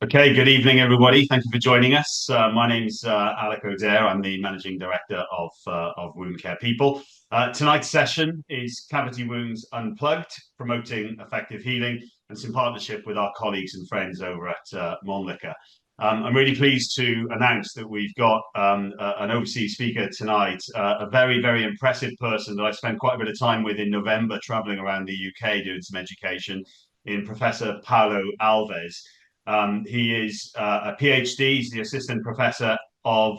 Okay, good evening, everybody. Thank you for joining us. My name's Alec O'Dare. I'm the Managing Director of Wound Care People. Tonight's session is Cavity Wounds Unplugged, promoting effective healing, and it's in partnership with our colleagues and friends over at Mölnlycke. I'm really pleased to announce that we've got an overseas speaker tonight, a very, very impressive person that I spent quite a bit of time with in November, traveling around the UK doing some education, in Professor Paulo Alves. He is a PhD. He's the assistant professor at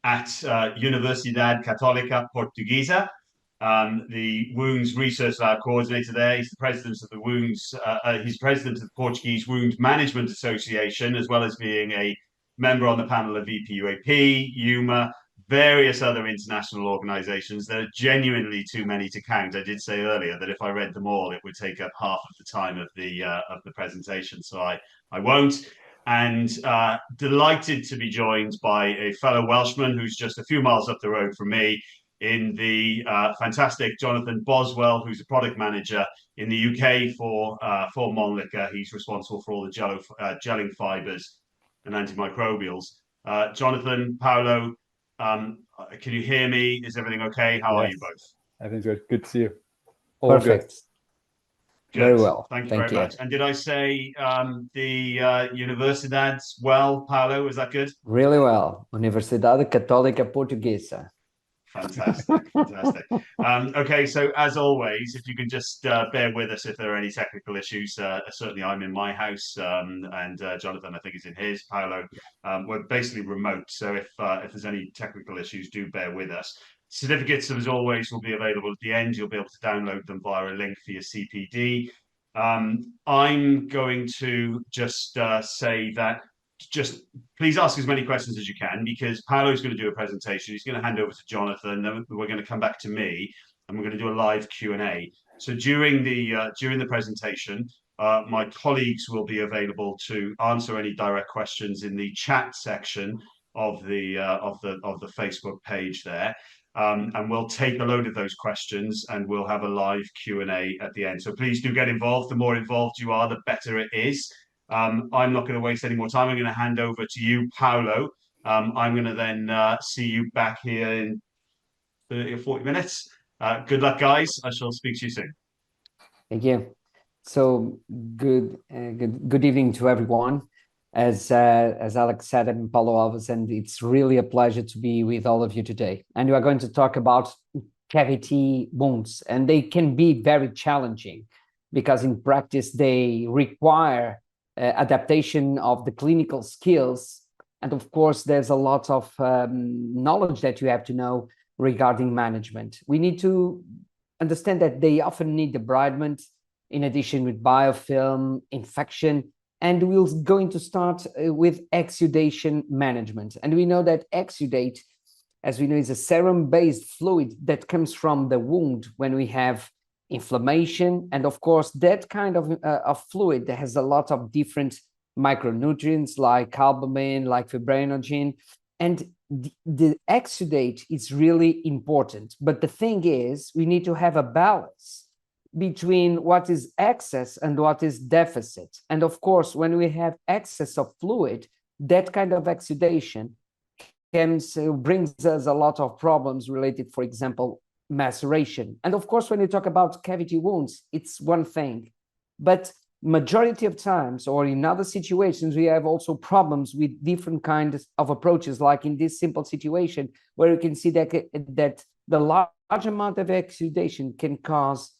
Universidade Católica Portuguesa, the Wounds Research Lab coordinator there. He's the president of the he's president of the Portuguese Wound Management Association, as well as being a member on the panel of VPUAP, UMA, various other international organizations. There are genuinely too many to count. I did say earlier that if I read them all, it would take up half of the time of the presentation. So I won't. And delighted to be joined by a fellow Welshman who's just a few miles up the road from me, in the fantastic Jonathan Boswell, who's a product manager in the UK for Mölnlycke. He's responsible for all the gelling fibres and antimicrobials. Jonathan, Paulo, can you hear me? Is everything okay? How are you both? Everything's good. Good to see you. All perfect. Good. Very well. Thank you very much. And did I say the Universidade well, Paulo? Is that good? Really well. Universidade Católica Portuguesa. Fantastic, fantastic. Okay, so as always, if you can just bear with us if there are any technical issues. Certainly I'm in my house, and Jonathan, I think, is in his. Paulo, we're basically remote, so if there's any technical issues, do bear with us. Certificates, as always, will be available at the end. You'll be able to download them via a link for your CPD. I'm going to just say that please ask as many questions as you can, because Paulo is going to do a presentation. He's going to hand over to Jonathan, then we're going to come back to me, and we're going to do a live Q&A. So during the presentation, my colleagues will be available to answer any direct questions in the chat section of the Facebook page there. And we'll take a load of those questions and we'll have a live Q&A at the end. So please do get involved. The more involved you are, the better it is. I'm not going to waste any more time. I'm going to hand over to you, Paulo. I'm going to then see you back here in 30 or 40 minutes. Good luck, guys. I shall speak to you soon. Thank you. So good evening to everyone. As Alex said, I'm Paulo Alves, and it's really a pleasure to be with all of you today. And we are going to talk about cavity wounds, and they can be very challenging because in practice they require adaptation of the clinical skills. And of course, there's a lot of knowledge that you have to know regarding management. We need to understand that they often need debridement in addition with biofilm, infection, and we're going to start with exudation management. And we know that exudate, as we know, is a serum-based fluid that comes from the wound when we have inflammation. And of course, that kind of fluid that has a lot of different micronutrients like albumin, like fibrinogen, and the exudate is really important. But the thing is, we need to have a balance between what is excess and what is deficit. And of course, when we have excess of fluid, that kind of exudation brings us a lot of problems related, for example, maceration. And of course, when you talk about cavity wounds, it's one thing, but majority of times, or in other situations, we have also problems with different kinds of approaches, like in this simple situation, where you can see that the large amount of exudation can cause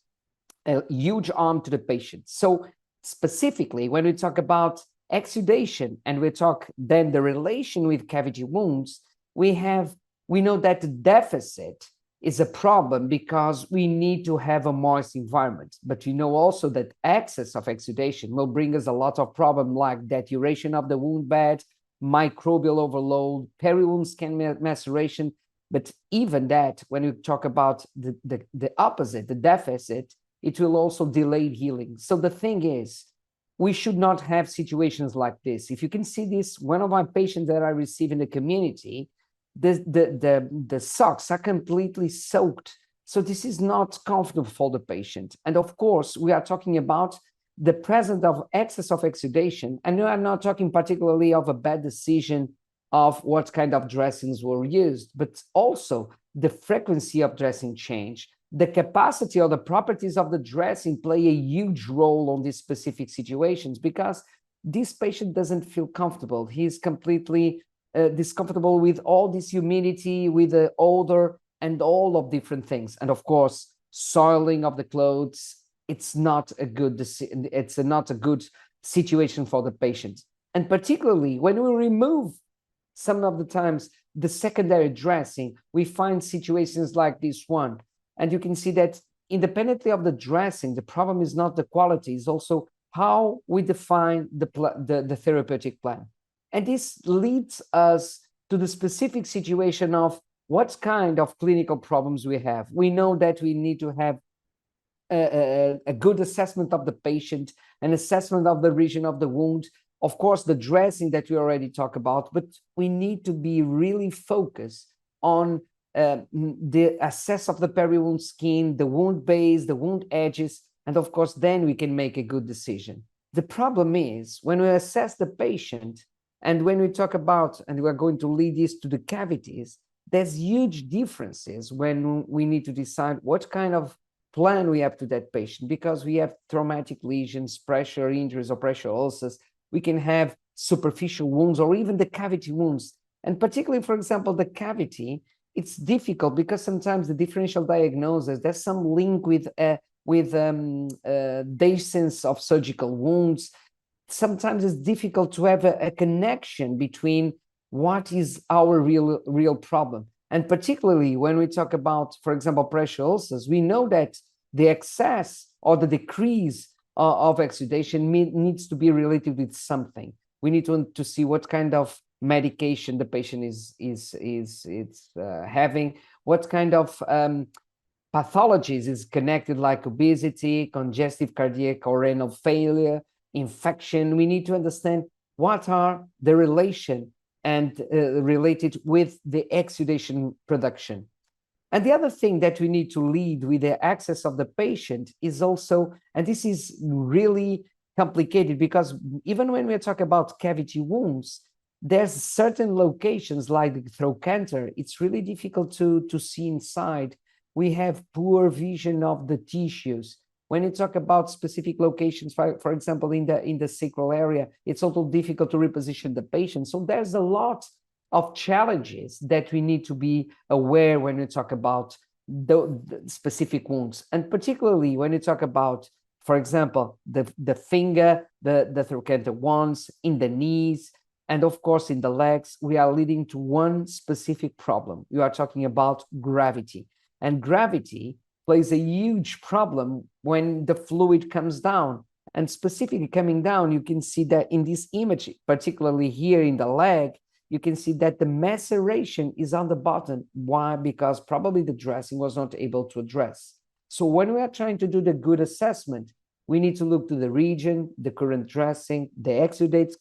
a huge harm to the patient. So specifically, when we talk about exudation and we talk then the relation with cavity wounds, we know that the deficit is a problem because we need to have a moist environment. But we know also that excess of exudation will bring us a lot of problem like deterioration of the wound bed, microbial overload, peri-wound skin maceration. But even that, when we talk about the opposite, the deficit, it will also delay healing. So the thing is, we should not have situations like this. If you can see this, one of my patients that I receive in the community, the socks are completely soaked. So this is not comfortable for the patient. And of course, we are talking about the presence of excess of exudation, and I'm not talking particularly of a bad decision of what kind of dressings were used, but also the frequency of dressing change, the capacity or the properties of the dressing play a huge role on these specific situations, because this patient doesn't feel comfortable. He's completely discomfortable with all this humidity, with the odor, and all of different things. And of course, soiling of the clothes, it's not a good situation for the patient. And particularly when we remove some of the times the secondary dressing, we find situations like this one. And you can see that independently of the dressing, the problem is not the quality, it's also how we define the therapeutic plan. And this leads us to the specific situation of what kind of clinical problems we have. We know that we need to have a good assessment of the patient, an assessment of the region of the wound, of course, the dressing that we already talked about, but we need to be really focused on the assess of the peri-wound skin, the wound base, the wound edges, and of course, then we can make a good decision. The problem is when we assess the patient, and when we talk about, and we're going to lead this to the cavities, there's huge differences when we need to decide what kind of plan we have to that patient, because we have traumatic lesions, pressure injuries, or pressure ulcers. We can have superficial wounds or even the cavity wounds. And particularly, for example, the cavity, it's difficult because sometimes the differential diagnosis, there's some link with dehiscence of surgical wounds. Sometimes it's difficult to have a connection between what is our real problem. And particularly when we talk about, for example, pressure ulcers, we know that the excess or the decrease of exudation needs to be related with something. We need to see what kind of medication the patient is having, what kind of pathologies is connected, like obesity, congestive cardiac or renal failure, infection. We need to understand what are the relation and related with the exudation production. And the other thing that we need to lead with the access of the patient is also, and this is really complicated because even when we talk about cavity wounds, there's certain locations like the throat canter, it's really difficult to see inside. We have poor vision of the tissues. When you talk about specific locations, for example, in the sacral area, it's also difficult to reposition the patient. So there's a lot of challenges that we need to be aware when we talk about the specific wounds. And particularly when you talk about, for example, the finger, the trochanter ones, in the knees, and of course in the legs, we are leading to one specific problem. You are talking about gravity. And gravity plays a huge problem when the fluid comes down. And specifically coming down, you can see that in this image, particularly here in the leg, you can see that the maceration is on the bottom. Why? Because probably the dressing was not able to address. So when we are trying to do the good assessment, we need to look to the region, the current dressing, the exudate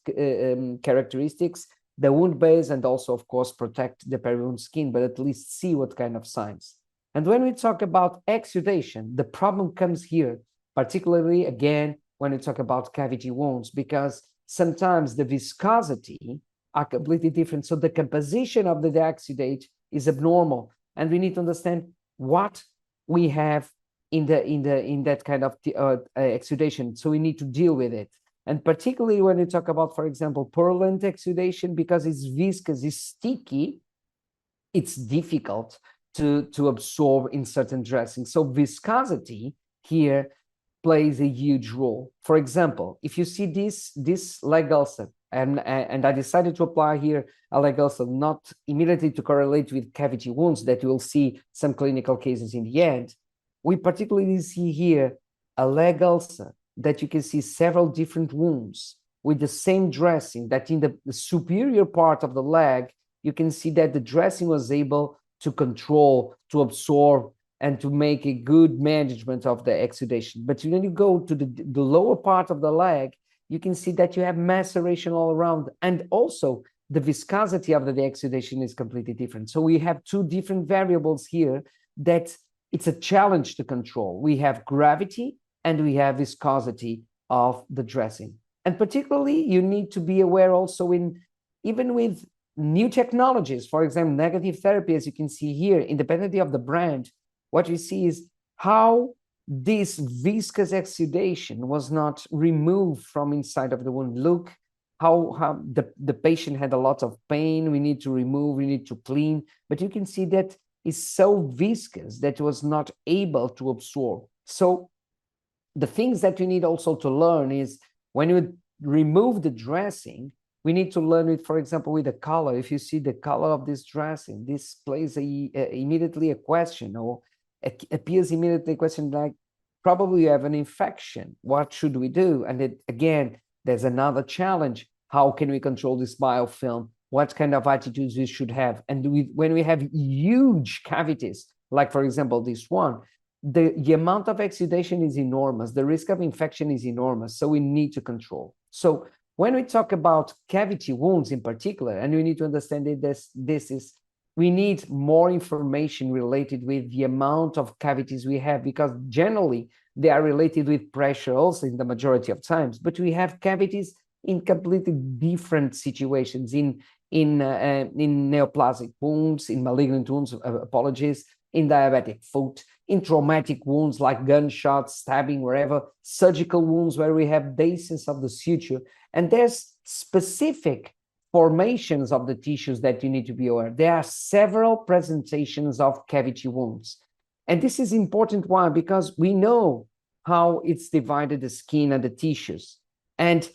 characteristics, the wound base, and also, of course, protect the peri-wound skin, but at least see what kind of signs. And when we talk about exudation, the problem comes here, particularly, again, when we talk about cavity wounds, because sometimes the viscosity are completely different. So the composition of the exudate is abnormal, and we need to understand what we have in that kind of exudation. So we need to deal with it. And particularly when we talk about, for example, purulent exudation, because it's viscous, it's sticky, it's difficult to absorb in certain dressings. So viscosity here plays a huge role. For example, if you see this leg ulcer, and I decided to apply here a leg ulcer, not immediately to correlate with cavity wounds that you will see some clinical cases in the end. We particularly see here a leg ulcer that you can see several different wounds with the same dressing, that in the superior part of the leg, you can see that the dressing was able to control, to absorb, and to make a good management of the exudation. But when you go to the lower part of the leg, you can see that you have maceration all around. And also the viscosity of the exudation is completely different. So we have two different variables here that it's a challenge to control. We have gravity and we have viscosity of the dressing. And particularly, you need to be aware also even with new technologies, for example, negative therapy, as you can see here, independently of the brand, what you see is how this viscous exudation was not removed from inside of the wound. Look how the patient had a lot of pain. We need to remove, we need to clean, but you can see that it's so viscous that it was not able to absorb. So the things that we need also to learn is when you remove the dressing, we need to learn it, for example, with the color. If you see the color of this dressing, this plays immediately a question, or appears immediately a question like, probably you have an infection. What should we do? And again, there's another challenge. How can we control this biofilm? What kind of attitudes we should have? And when we have huge cavities, like for example, this one, the amount of exudation is enormous. The risk of infection is enormous. So we need to control. So when we talk about cavity wounds in particular, and we need to understand that we need more information related with the amount of cavities we have, because generally they are related with pressure also in the majority of times, but we have cavities in completely different situations, in neoplastic wounds, in malignant wounds, in diabetic foot, in traumatic wounds like gunshots, stabbing, wherever, surgical wounds where we have dehiscence of the suture. And there's specific formations of the tissues that you need to be aware. There are several presentations of cavity wounds. And this is important. Why? Because we know how it's divided, the skin and the tissues. And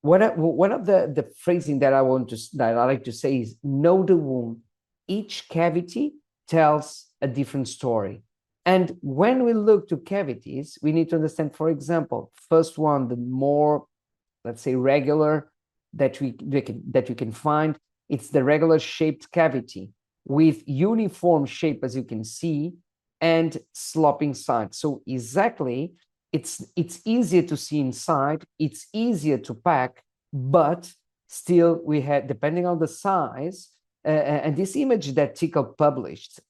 one of the phrasing that I like to say is, know the wound. Each cavity tells a different story. And when we look to cavities, we need to understand, for example, first one, the more, let's say, regular that we can find, it's the regular shaped cavity with uniform shape, as you can see, and sloping sides. So exactly, it's easier to see inside, it's easier to pack, but still we had, depending on the size, and this image that Tico published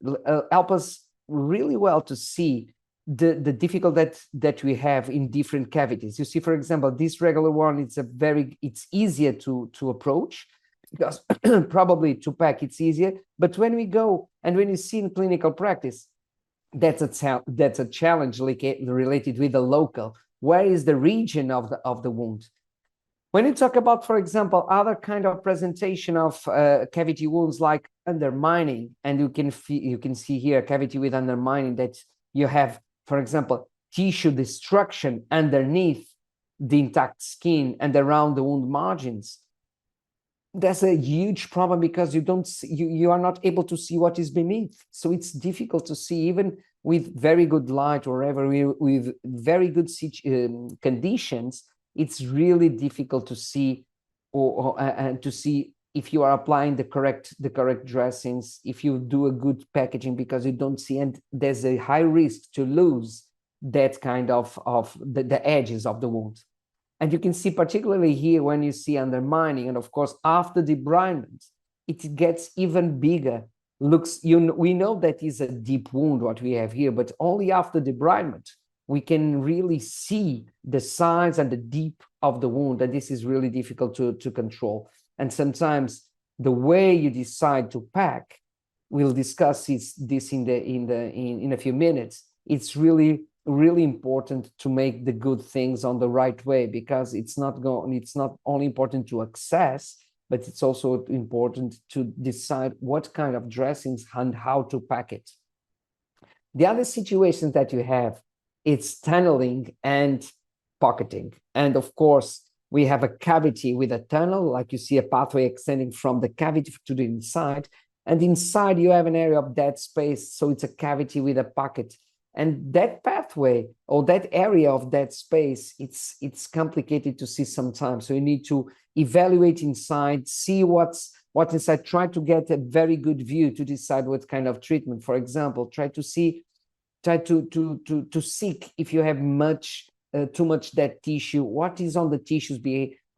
help us really well to see the difficulty that we have in different cavities. You see, for example, this regular one, it's easier to approach, because probably to pack it's easier. But when we go and when you see in clinical practice, that's a challenge related with the local. Where is the region of the wound? When you talk about, for example, other kind of presentation of cavity wounds like undermining, and you can see here a cavity with undermining, that you have, for example, tissue destruction underneath the intact skin and around the wound margins. That's a huge problem, because you are not able to see what is beneath. So it's difficult to see, even with very good light or whatever, with very good conditions. It's really difficult to see, and to see if you are applying the correct dressings, if you do a good packaging, because you don't see, and there's a high risk to lose that kind of the edges of the wound. And you can see particularly here when you see undermining, and of course after debridement, it gets even bigger. We know that is a deep wound what we have here, but only after debridement we can really see the size and the deep of the wound, and this is really difficult to control. And sometimes the way you decide to pack, we'll discuss this in a few minutes. It's really important to make the good things on the right way, because it's not only important to access, but it's also important to decide what kind of dressings and how to pack it. The other situations that you have, it's tunneling and pocketing. And of course, we have a cavity with a tunnel, like you see a pathway extending from the cavity to the inside. And inside you have an area of dead space. So it's a cavity with a pocket. And that pathway, or that area of dead space, it's complicated to see sometimes. So you need to evaluate inside, see what's inside, try to get a very good view to decide what kind of treatment. For example, try to seek if you have too much dead tissue, what is on the tissues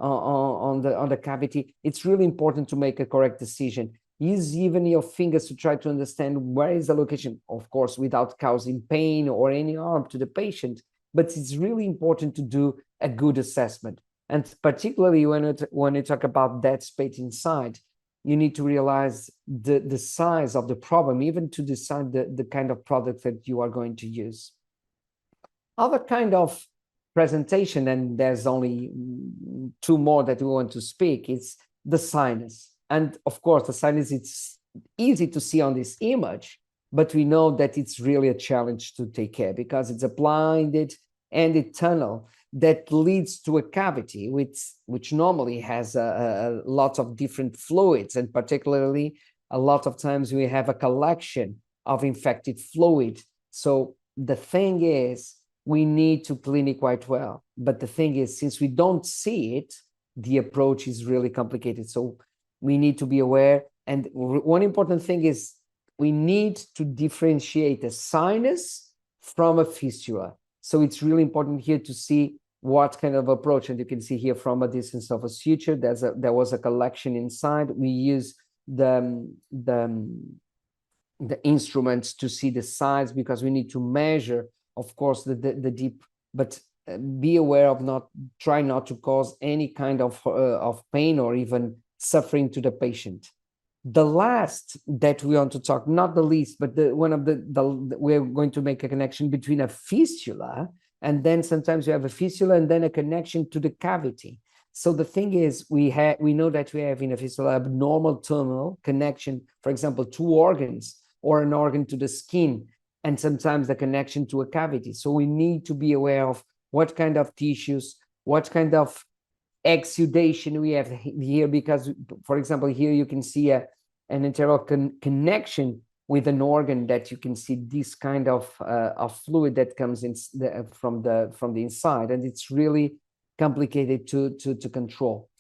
on the cavity. It's really important to make a correct decision. Use even your fingers to try to understand where is the location, of course, without causing pain or any harm to the patient. but it's really important to do a good assessment. And particularly when you talk about dead space inside, you need to realize the size of the problem, even to decide the kind of product that you are going to use. Other kind of presentation, and there's only two more that we want to speak, is the sinus. And of course, the sinus, it's easy to see on this image, but we know that it's really a challenge to take care because it's a blinded-ended tunnel that leads to a cavity, which normally has a lot of different fluids, and particularly a lot of times we have a collection of infected fluid. So the thing is, we need to clean it quite well. But the thing is, since we don't see it, the approach is really complicated. So we need to be aware. And one important thing is we need to differentiate a sinus from a fistula. So it's really important here to see what kind of approach, and you can see here from a distance of a suture, there was a collection inside. We use the instruments to see the size because we need to measure, of course, the deep, but be aware of try not to cause any kind of pain or even suffering to the patient. The last that we want to talk, not the least, but we're going to make a connection between a fistula, and then sometimes you have a fistula and then a connection to the cavity. So the thing is, we know that we have in a fistula abnormal terminal connection, for example, two organs or an organ to the skin, and sometimes the connection to a cavity. So we need to be aware of what kind of tissues, what kind of exudation we have here, because, for example, here you can see an internal connection with an organ that you can see this kind of fluid that comes in from the inside, and it's really complicated to control.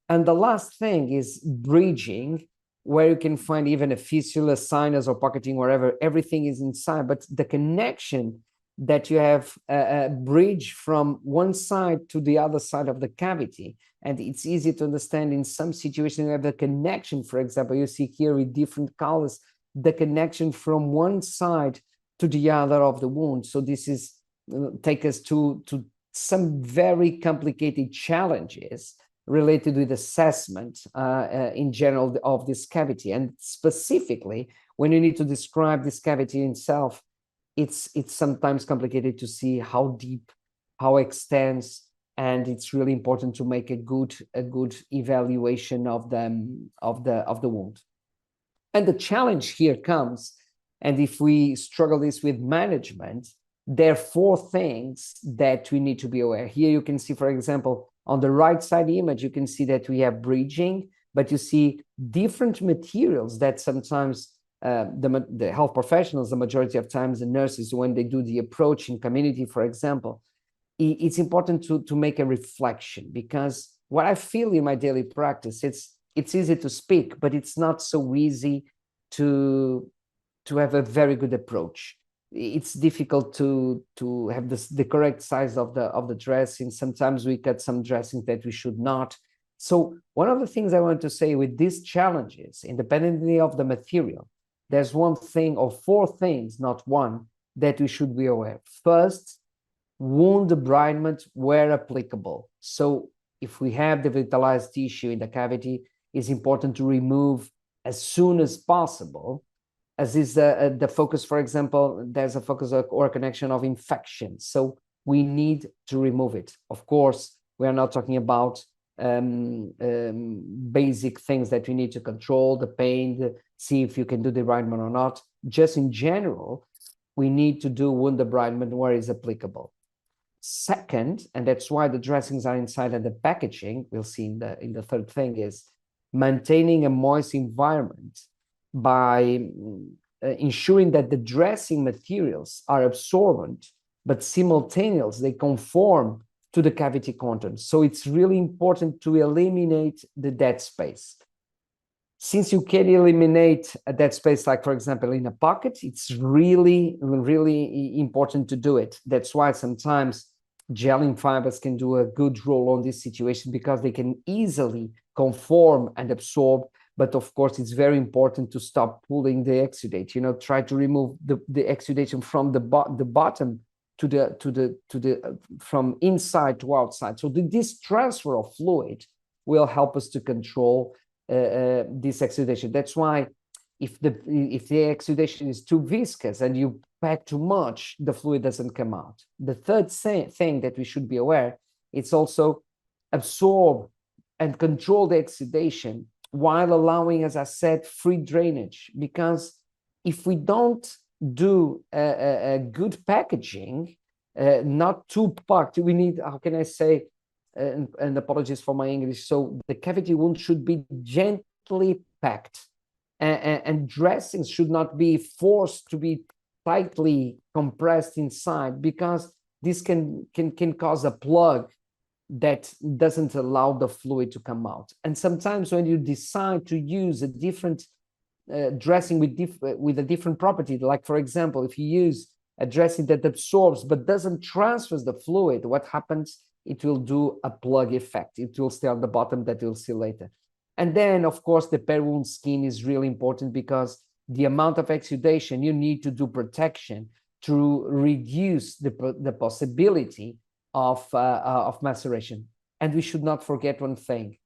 And the last thing is bridging, where you can find even a fistula, sinus, or pocketing, wherever, everything is inside, but the connection that you have a bridge from one side to the other side of the cavity. And it's easy to understand in some situations you have a connection. For example, you see here with different colors, the connection from one side to the other of the wound. So this is take us to some very complicated challenges related with assessment in general of this cavity. And specifically, when you need to describe this cavity itself, it's sometimes complicated to see how deep, how extensive, and it's really important to make a good evaluation of the wound. And the challenge here comes, and if we struggle this with management, there are four things that we need to be aware. Here you can see, for example, on the right side image, you can see that we have bridging, but you see different materials that sometimes the health professionals, the majority of times the nurses, when they do the approach in community, for example, it's important to make a reflection, because what I feel in my daily practice, it's easy to speak, but it's not so easy to have a very good approach. It's difficult to have the correct size of the dressing. Sometimes we cut some dressings that we should not. So one of the things I want to say with these challenges, independently of the material, there's one thing or four things, not one, that we should be aware. First, wound debridement where applicable. So if we have the vitalized tissue in the cavity, it's important to remove as soon as possible, as is the focus. For example, there's a focus or a connection of infection. So we need to remove it. Of course, we are not talking about basic things that we need to control, the pain, see if you can do debridement or not. Just in general, we need to do wound debridement where is applicable. Second, and that's why the dressings are inside and the packaging, we'll see in the third thing, is maintaining a moist environment by ensuring that the dressing materials are absorbent, but simultaneously they conform to the cavity content. So it's really important to eliminate the dead space. Since you can eliminate a dead space, like for example in a pocket, it's really, really important to do it. That's why sometimes gelling fibers can do a good role on this situation, because they can easily conform and absorb. But of course, it's very important to stop pulling the exudate. Try to remove the exudation from the bottom from inside to outside. So this transfer of fluid will help us to control this exudation. That's why if the exudation is too viscous and you pack too much, the fluid doesn't come out. The third thing that we should be aware, it's also absorb and control the exudation while allowing, as I said, free drainage. Because if we don't do a good packaging, not too packed, we need, how can I say, and apologies for my English, so the cavity wound should be gently packed, and dressings should not be forced to be tightly compressed inside, because this can cause a plug that doesn't allow the fluid to come out. And sometimes when you decide to use a different dressing with a different property, like for example, if you use a dressing that absorbs but doesn't transfer the fluid, what happens? It will do a plug effect. It will stay on the bottom, that you'll see later. And then, of course, the peri-wound skin is really important, because the amount of exudation you need to do protection to reduce the possibility of maceration. And we should not forget one thing: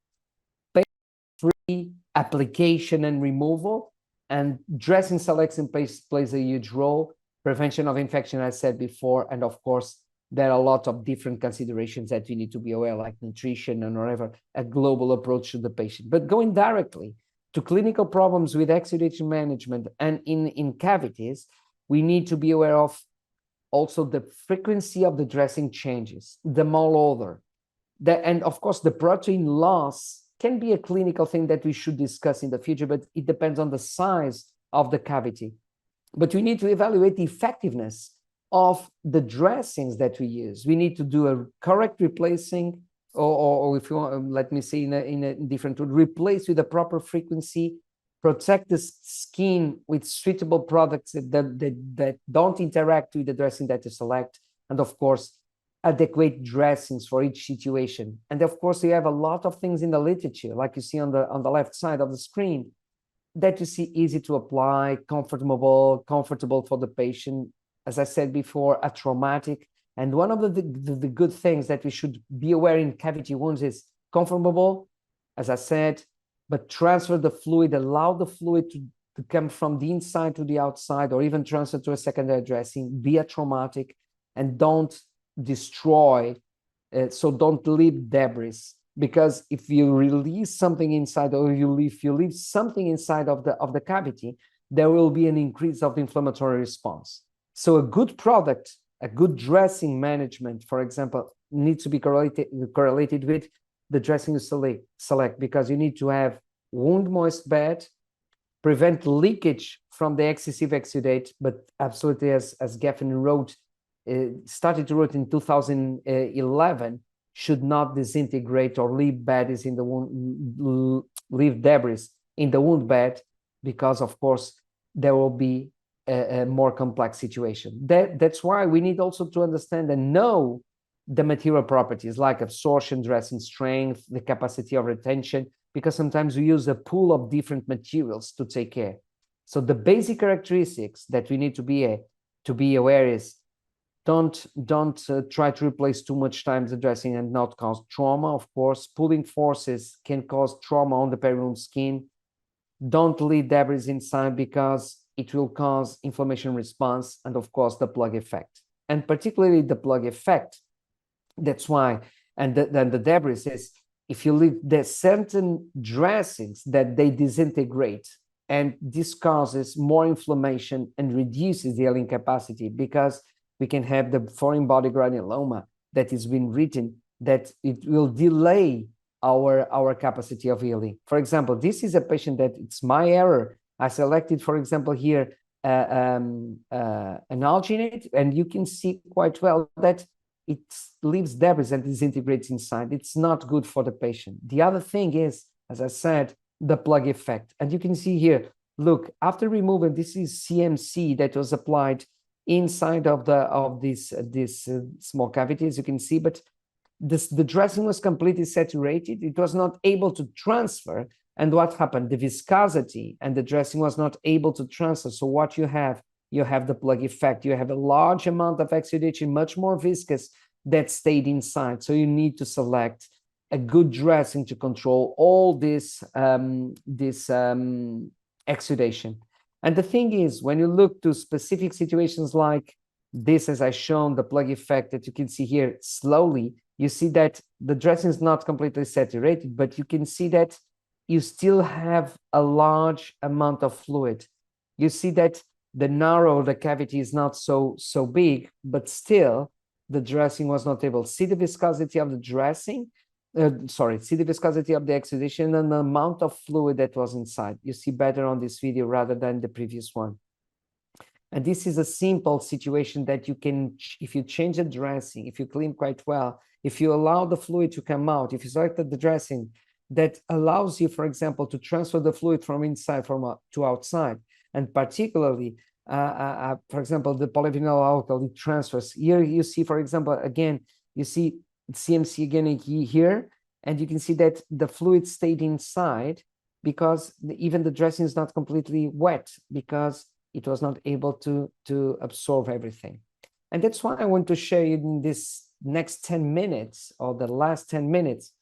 pain-free application and removal, and dressing selection plays a huge role. Prevention of infection, as I said before, and of course, there are a lot of different considerations that we need to be aware, like nutrition and whatever, a global approach to the patient. But going directly to clinical problems with exudation management and in cavities, we need to be aware of also the frequency of the dressing changes, the malodor, and of course, the protein loss can be a clinical thing that we should discuss in the future, but it depends on the size of the cavity. But we need to evaluate the effectiveness of the dressings that we use. We need to do a correct replacing, or if you want, let me say in a different word, replace with a proper frequency, protect the skin with suitable products that don't interact with the dressing that you select, and of course, adequate dressings for each situation. And of course, you have a lot of things in the literature, like you see on the left side of the screen, that you see easy to apply, comfortable for the patient. As I said before, atraumatic. And one of the good things that we should be aware in cavity wounds is comfortable, as I said, but transfer the fluid, allow the fluid to come from the inside to the outside, or even transfer to a secondary dressing, be atraumatic, and don't destroy, so don't leave debris. Because if you release something inside, or if you leave something inside of the cavity, there will be an increase of the inflammatory response. So a good product, a good dressing management, for example, needs to be correlated with the dressing you select, because you need to have wound moist bed, prevent leakage from the excessive exudate, but absolutely, as Geffen wrote, started to write in 2011, should not disintegrate or leave beds in the wound, leave debris in the wound bed, because of course there will be a more complex situation. That's why we need also to understand and know the material properties, like absorption, dressing strength, the capacity of retention, because sometimes we use a pool of different materials to take care. So the basic characteristics that we need to be aware is, don't try to replace too much time the dressing and not cause trauma. Of course, pulling forces can cause trauma on the peri-wound skin. Don't leave debris inside, because it will cause inflammation response, and of course the plug effect, and particularly the plug effect. That's why, and then the debris is, if you leave the certain dressings that they disintegrate, and this causes more inflammation and reduces the healing capacity, because we can have the foreign body granuloma that has been written that it will delay our capacity of healing. For example, this is a patient that it's my error. I selected, for example, here an alginate, and you can see quite well that it leaves debris and disintegrates inside. It's not good for the patient. The other thing is, as I said, the plug effect. And you can see here, look, after removing, this is CMC that was applied inside of these small cavities, you can see, but the dressing was completely saturated. It was not able to transfer. And what happened? The viscosity and the dressing was not able to transfer. So what you have you have the plug effect. You have a large amount of exudation, much more viscous, that stayed inside. So you need to select a good dressing to control all this exudation. And the thing is, when you look to specific situations like this, as I shown, the plug effect that you can see here, slowly, you see that the dressing is not completely saturated, but you can see that you still have a large amount of fluid. You see that the cavity is not so big, but still the dressing was not able. See the viscosity of the dressing, see the viscosity of the exudation and the amount of fluid that was inside. You see better on this video rather than the previous one. And this is a simple situation that you can, if you change the dressing, if you clean quite well, if you allow the fluid to come out, if you selected the dressing that allows you, for example, to transfer the fluid from inside to outside, and particularly, for example, the polyvinyl alcohol, it transfers. Here you see, for example, again, you see CMC again here, and you can see that the fluid stayed inside because even the dressing is not completely wet because it was not able to absorb everything. And that's why I want to show you in this next 10 minutes or the last 10 minutes,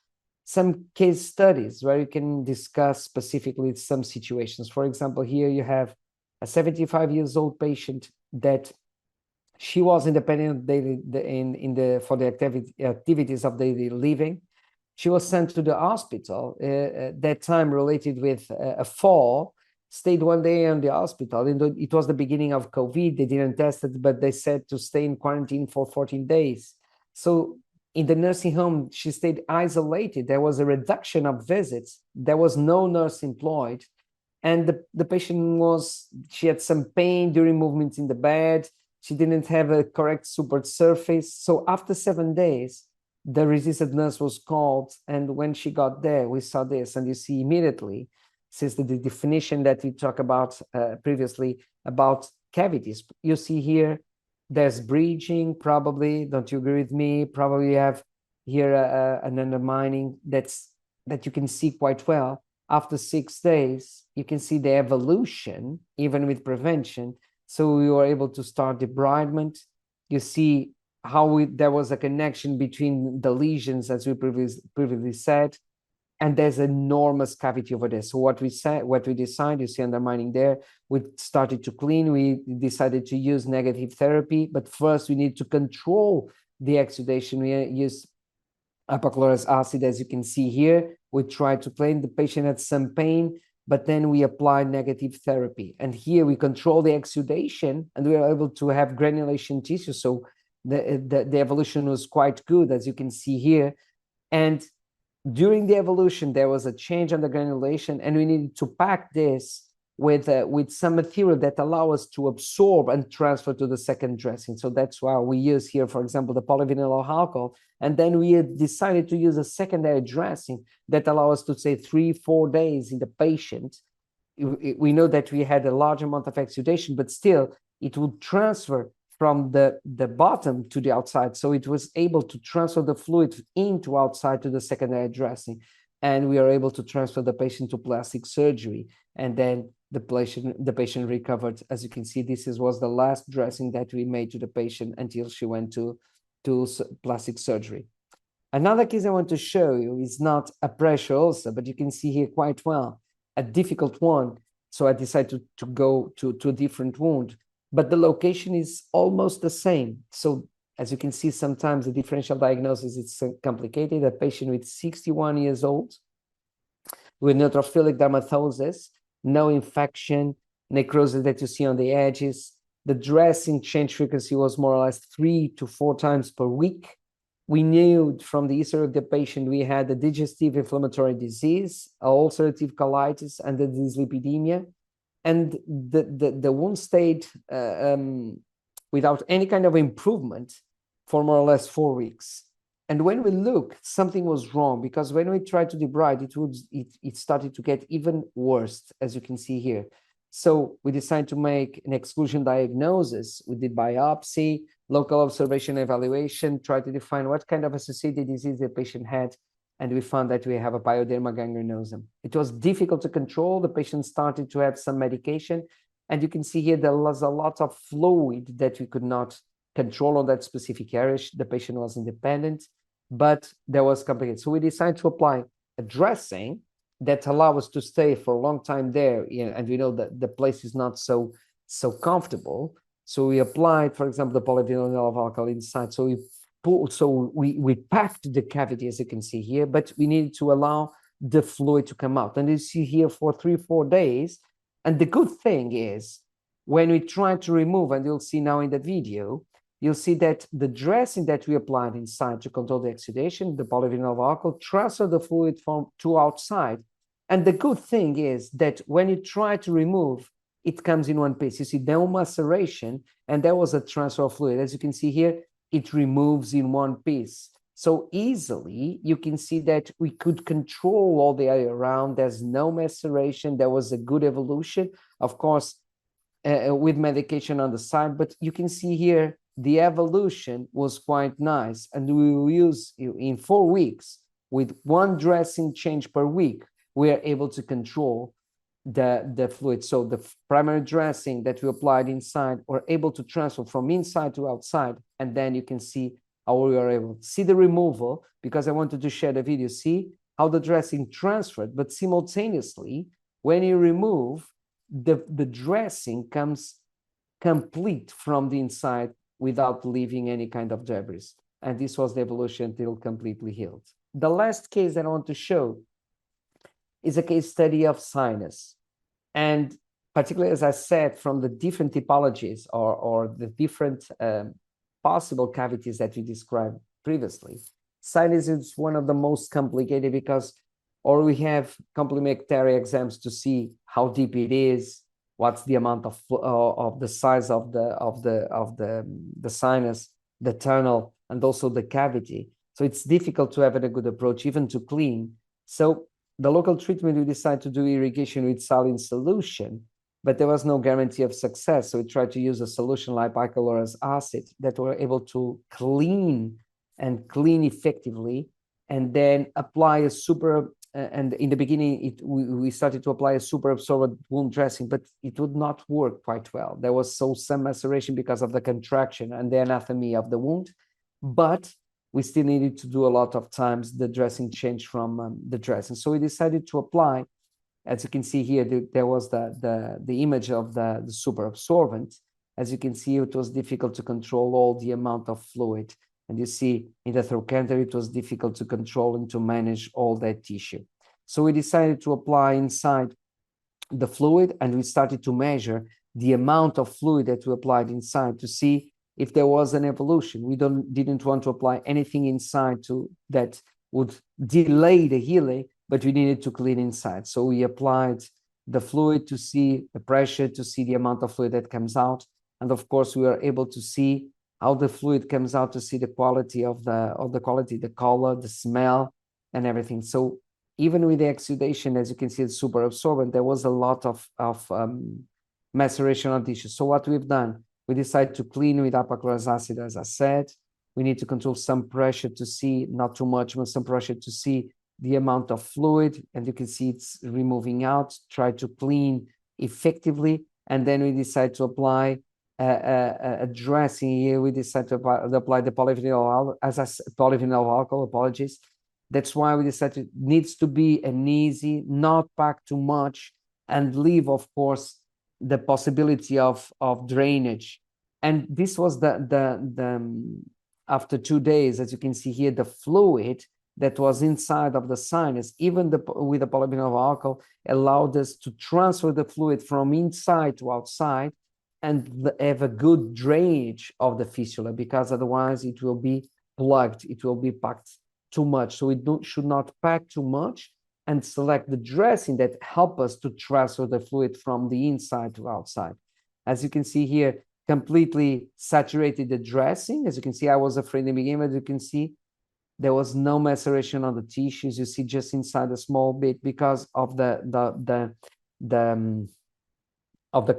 some case studies where you can discuss specifically some situations. For example, here you have a 75 years old patient that she was independent daily for the activities of daily living. She was sent to the hospital that time related with a fall, stayed one day in the hospital. It was the beginning of COVID. They didn't test it, but they said to stay in quarantine for 14 days. So in the nursing home, she stayed isolated. There was a reduction of visits. There was no nurse employed. And the patient she had some pain during movements in the bed. She didn't have a correct support surface. So after 7 days, the registered nurse was called. And when she got there, we saw this. And you see immediately, since the definition that we talked about previously about cavities, you see here, there's breaching, probably. Don't you agree with me? Probably you have here an undermining that you can see quite well. After 6 days, you can see the evolution, even with prevention. So we were able to start debridement. You see how there was a connection between the lesions, as we previously said, and there's enormous cavity over there. So what we decided, you see undermining there, we started to clean. We decided to use negative therapy, but first we need to control the exudation. We use hypochlorous acid, as you can see here. We tried to clean. The patient had some pain, but then we applied negative therapy. And here we control the exudation, and we are able to have granulation tissue. So the evolution was quite good, as you can see here. And during the evolution, there was a change on the granulation, and we needed to pack this with some material that allow us to absorb and transfer to the second dressing. So that's why we use here, for example, the polyvinyl alcohol. And then we had decided to use a secondary dressing that allow us to say 3-4 days in the patient. We know that we had a large amount of exudation, but still it would transfer from the bottom to the outside. So it was able to transfer the fluid into outside to the secondary dressing. And we are able to transfer the patient to plastic surgery. And then the patient recovered. As you can see, this was the last dressing that we made to the patient until she went to plastic surgery. Another case I want to show you is not a pressure ulcer, but you can see here quite well, a difficult one. So I decided to go to a different wound, but the location is almost the same. So as you can see, sometimes the differential diagnosis is complicated. A patient with 61 years old with neutrophilic dermatosis, no infection, necrosis that you see on the edges. The dressing change frequency was more or less 3 to 4 times per week. We knew from the history of the patient we had a digestive inflammatory disease, ulcerative colitis, and the dyslipidemia. And the wound stayed without any kind of improvement for more or less 4 weeks. And when we look, something was wrong, because when we tried to debride, it started to get even worse, as you can see here. So we decided to make an exclusion diagnosis. We did biopsy, local observation evaluation, tried to define what kind of associated disease the patient had, and we found that we have a pyoderma gangrenosum. It was difficult to control. The patient started to have some medication, And you can see here there was a lot of fluid that we could not control on that specific area. The patient was independent, but there was complicated. So we decided to apply a dressing that allow us to stay for a long time there. And we know that the place is not so comfortable. So we applied, for example, the polyvinyl alcohol inside. So we packed the cavity, as you can see here, but we needed to allow the fluid to come out. And you see here for 3-4 days. And the good thing is, when we try to remove, and you'll see now in the video, you'll see that the dressing that we applied inside to control the exudation, the polyvinyl alcohol, transfer the fluid to outside. And the good thing is that when you try to remove, it comes in one piece. You see no maceration, and there was a transfer of fluid. As you can see here, it removes in one piece. So easily, you can see that we could control all the area around. There's no maceration. There was a good evolution, of course, with medication on the side. But you can see here, the evolution was quite nice. And we will use in 4 weeks, with one dressing change per week, we are able to control the fluid. So the primary dressing that we applied inside were able to transfer from inside to outside. And then you can see how we are able to see the removal, because I wanted to share the video. See how the dressing transferred, but simultaneously, when you remove, the dressing comes complete from the inside without leaving any kind of debris. And this was the evolution until completely healed. The last case that I want to show is a case study of sinus. And particularly, as I said, from the different typologies or the different possible cavities that we described previously, sinus is one of the most complicated, because we have complementary exams to see how deep it is, what's the amount of the size of the sinus, the tunnel, and also the cavity. So it's difficult to have a good approach, even to clean. So the local treatment, we decided to do irrigation with saline solution, but there was no guarantee of success. So we tried to use a solution like hypochlorous acid that were able to clean effectively, and then apply a super, and in the beginning, we started to apply a super absorbent wound dressing, but it would not work quite well. There was some maceration because of the contraction and the anatomy of the wound, but we still needed to do a lot of times the dressing change from the dressing. So we decided to apply, as you can see here, there was the image of the super absorbent. As you can see, it was difficult to control all the amount of fluid. And you see in the trochanter, it was difficult to control and to manage all that tissue. So we decided to apply inside the fluid, and we started to measure the amount of fluid that we applied inside to see if there was an evolution. We didn't want to apply anything inside that would delay the healing, but we needed to clean inside. So we applied the fluid to see the pressure, to see the amount of fluid that comes out. And of course, we were able to see how the fluid comes out, to see the quality the color, the smell, and everything. So even with the exudation, as you can see, it's super absorbent, there was a lot of maceration on tissue. So what we've done, we decided to clean with hypochlorous acid, as I said. We need to control some pressure to see, not too much, but some pressure to see the amount of fluid. And you can see it's removing out, try to clean effectively. And then we decide to apply a dressing here. We decided to apply the polyvinyl alcohol, apologies. That's why we decided it needs to be an easy, not pack too much, and leave, of course, the possibility of drainage. And this was after 2 days, as you can see here, the fluid that was inside of the sinus, even with the polyvinyl alcohol, allowed us to transfer the fluid from inside to outside and have a good drainage of the fistula, because otherwise it will be plugged, it will be packed too much. So we should not pack too much, and select the dressing that help us to transfer the fluid from the inside to outside. As you can see here, completely saturated the dressing. As you can see, I was afraid in the beginning, but you can see there was no maceration on the tissues. You see just inside a small bit because of the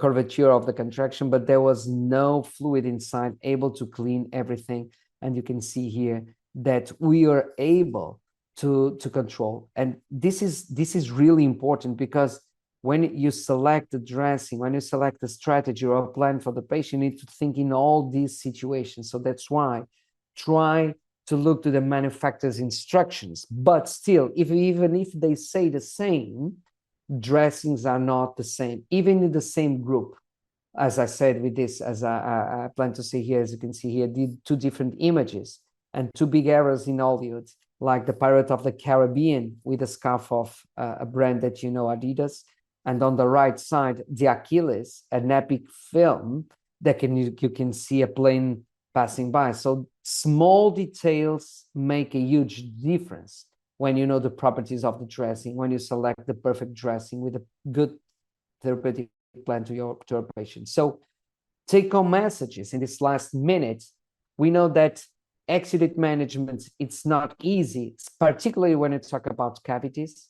curvature of the contraction, but there was no fluid inside, able to clean everything. And you can see here that we are able to control. And this is really important, because when you select the dressing, when you select a strategy or a plan for the patient, you need to think in all these situations. So that's why try to look to the manufacturer's instructions. But still, even if they say the same, dressings are not the same, even in the same group. As I said with this, as I plan to see here, as you can see here, the two different images and two big errors in Hollywood, like the Pirate of the Caribbean with a scarf of a brand that you know, Adidas. And on the right side, the Achilles, an epic film that you can see a plane passing by. So small details make a huge difference when you know the properties of the dressing, when you select the perfect dressing with a good therapeutic plan to your patient. So take-home messages in this last minute. We know that exudate management, it's not easy, particularly when you talk about cavities.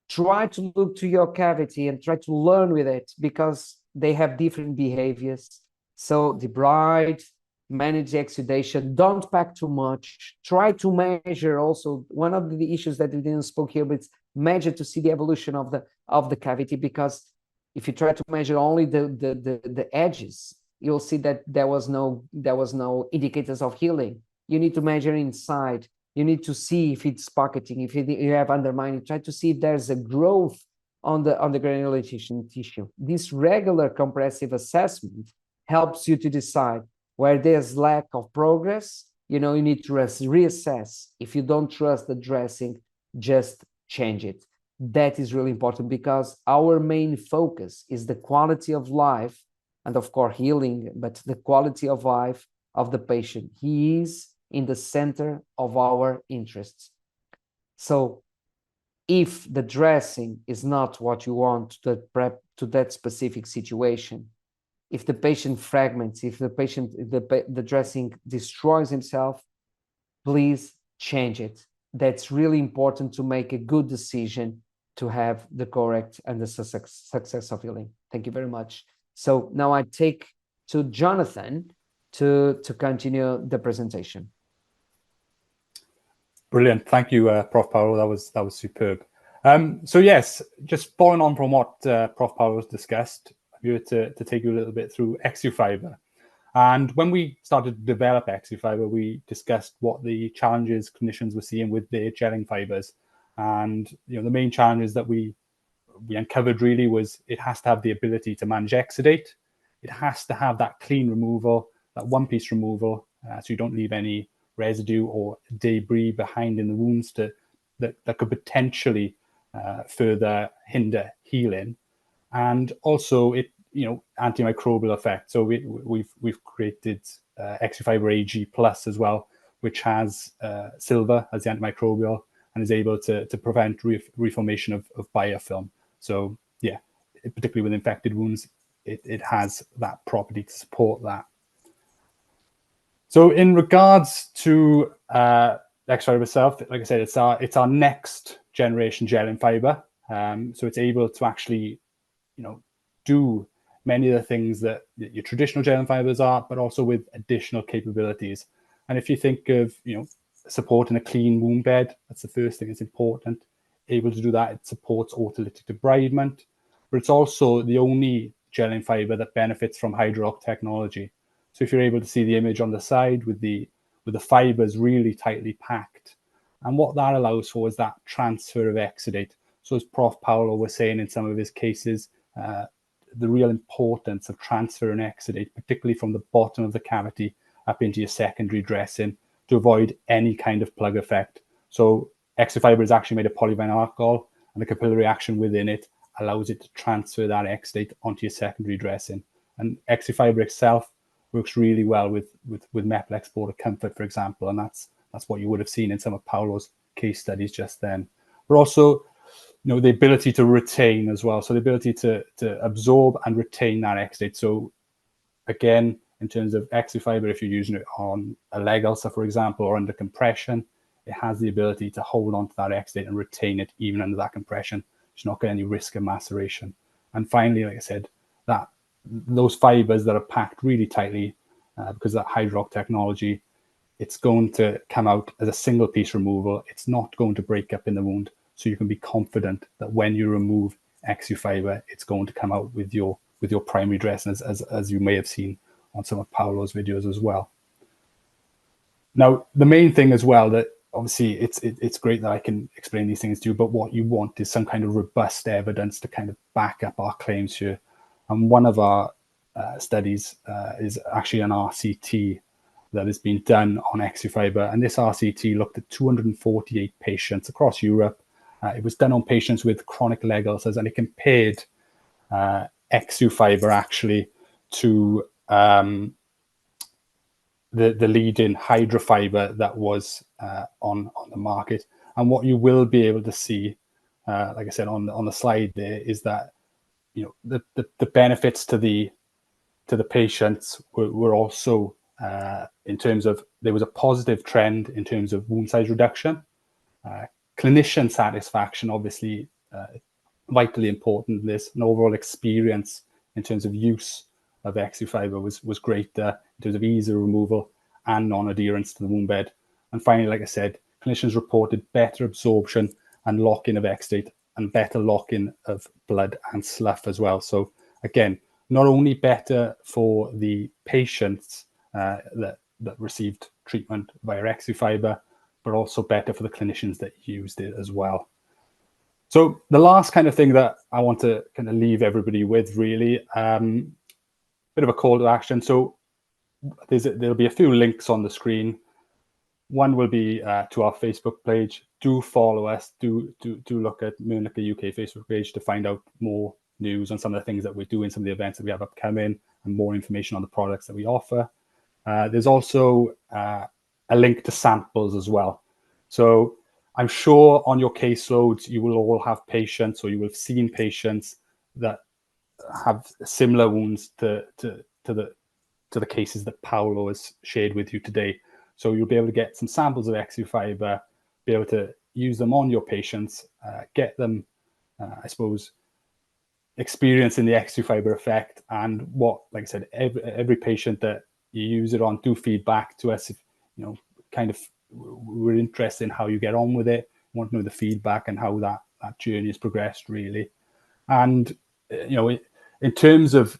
Try to look to your cavity and try to learn with it, because they have different behaviors. So debride, manage exudation, don't pack too much. Try to measure also. One of the issues that we didn't spoke here, but it's measure to see the evolution of the cavity, because if you try to measure only the edges, you'll see that there was no indicators of healing. You need to measure inside. You need to see if it's pocketing, if you have undermining. Try to see if there's a growth on the granular tissue. This regular compressive assessment helps you to decide where there's lack of progress. You need to reassess. If you don't trust the dressing, just change it. That is really important, because our main focus is the quality of life and, of course, healing, but the quality of life of the patient. He is in the center of our interests. So if the dressing is not what you want to that specific situation, if the patient fragments, if the dressing destroys himself, please change it. That's really important to make a good decision, to have the correct and the success of healing. Thank you very much. So now I take to Jonathan to continue the presentation. Brilliant. Thank you, Prof. Paulo. That was superb. So yes, just following on from what Prof. Paulo has discussed, I'm here to take you a little bit through exufiber. And when we started to develop exufiber, we discussed what the challenges clinicians were seeing with their gelling fibers. And the main challenges that we uncovered really was it has to have the ability to manage exudate. It has to have that clean removal, that one-piece removal, so you don't leave any residue or debris behind in the wounds that could potentially further hinder healing. And also antimicrobial effect. So we've created exufiber AG Plus as well, which has silver as the antimicrobial and is able to prevent reformation of biofilm. So yeah, particularly with infected wounds, it has that property to support that. So in regards to exufiber itself, like I said, it's our next generation gelling fiber. So it's able to actually, do many of the things that your traditional gelling fibers are, but also with additional capabilities. And if you think of, supporting a clean wound bed, that's the first thing that's important. Able to do that, it supports autolytic debridement, but it's also the only gelling fiber that benefits from hydrox technology. So if you're able to see the image on the side with the fibers really tightly packed, and what that allows for is that transfer of exudate. So as Prof. Paulo was saying in some of his cases, the real importance of transferring exudate, particularly from the bottom of the cavity up into your secondary dressing, to avoid any kind of plug effect. So exufiber is actually made of polyvinyl alcohol, and the capillary action within it allows it to transfer that exudate onto your secondary dressing. And exufiber itself works really well with Meplex Border Comfort, for example, and that's what you would have seen in some of Paulo's case studies just then. But also, the ability to retain as well. So the ability to absorb and retain that exudate. So again, in terms of exufiber, if you're using it on a leg ulcer, for example, or under compression, it has the ability to hold on to that exudate and retain it even under that compression. It's not got any risk of maceration. And finally, like I said, that those fibers that are packed really tightly because of that hydrox technology, it's going to come out as a single piece removal. It's not going to break up in the wound. So you can be confident that when you remove exufiber, it's going to come out with your primary dressing, as you may have seen on some of Paulo's videos as well. Now, the main thing as well, that obviously it's great that I can explain these things to you, but what you want is some kind of robust evidence to kind of back up our claims here. And one of our studies is actually an RCT that has been done on exufiber, and this RCT looked at 248 patients across Europe. It was done on patients with chronic leg ulcers, and it compared exufiber actually to the leading hydrofiber that was on the market. And what you will be able to see, like I said on the slide there, is that the benefits to the patients were also in terms of, there was a positive trend in terms of wound size reduction. Clinician satisfaction, obviously, vitally important in this, and overall experience in terms of use of exufiber was greater in terms of ease of removal and non-adherence to the wound bed. And finally, like I said, clinicians reported better absorption and lock-in of exudate and better lock-in of blood and slough as well. So again, not only better for the patients that received treatment via exufiber, but also better for the clinicians that used it as well. So the last kind of thing that I want to kind of leave everybody with, really, bit of a call to action. So there'll be a few links on the screen. One will be to our Facebook page. Do follow us. Do look at Mölnlycke UK Facebook page to find out more news on some of the things that we're doing, some of the events that we have upcoming, and more information on the products that we offer. There's also a link to samples as well. So I'm sure on your caseloads, you will all have patients, or you will have seen patients that have similar wounds to the cases that Paulo has shared with you today. So you'll be able to get some samples of exufiber, be able to use them on your patients, get them, I suppose, experiencing the exufiber effect. And what, like I said, every patient that you use it on, do feedback to us. If kind of, we're interested in how you get on with it, want to know the feedback and how that journey has progressed, really. And in terms of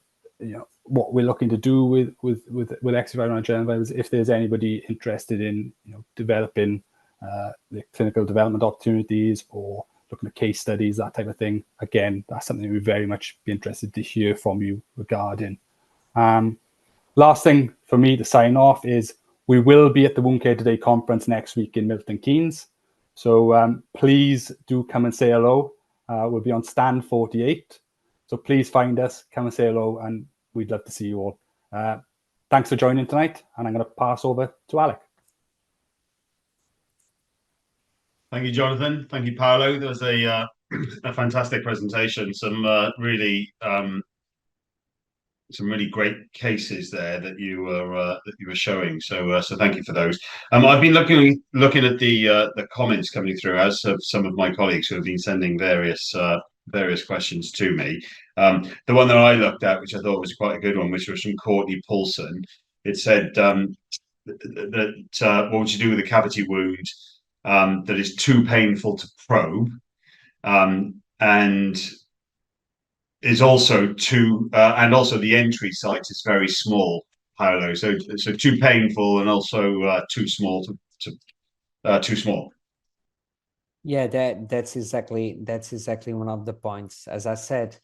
what we're looking to do with exufiber and adrenaline, if there's anybody interested in developing the clinical development opportunities or looking at case studies, that type of thing, again, that's something we'd very much be interested to hear from you regarding. Last thing for me to sign off is we will be at the Wound Care Today conference next week in Milton Keynes. So please do come and say hello. We'll be on stand 48. So please find us, come and say hello, and we'd love to see you all. Thanks for joining tonight, and I'm going to pass over to Alec. Thank you, Jonathan. Thank you, Paulo. There was a fantastic presentation. Some really great cases there that you were showing. So thank you for those. I've been looking at the comments coming through, as have some of my colleagues who have been sending various questions to me. The one that I looked at, which I thought was quite a good one, which was from Courtney Paulson. It said that what would you do with a cavity wound that is too painful to probe, and is also also the entry site is very small, Paulo. So too painful and also too small too small. Yeah, that's exactly one of the points. As I said,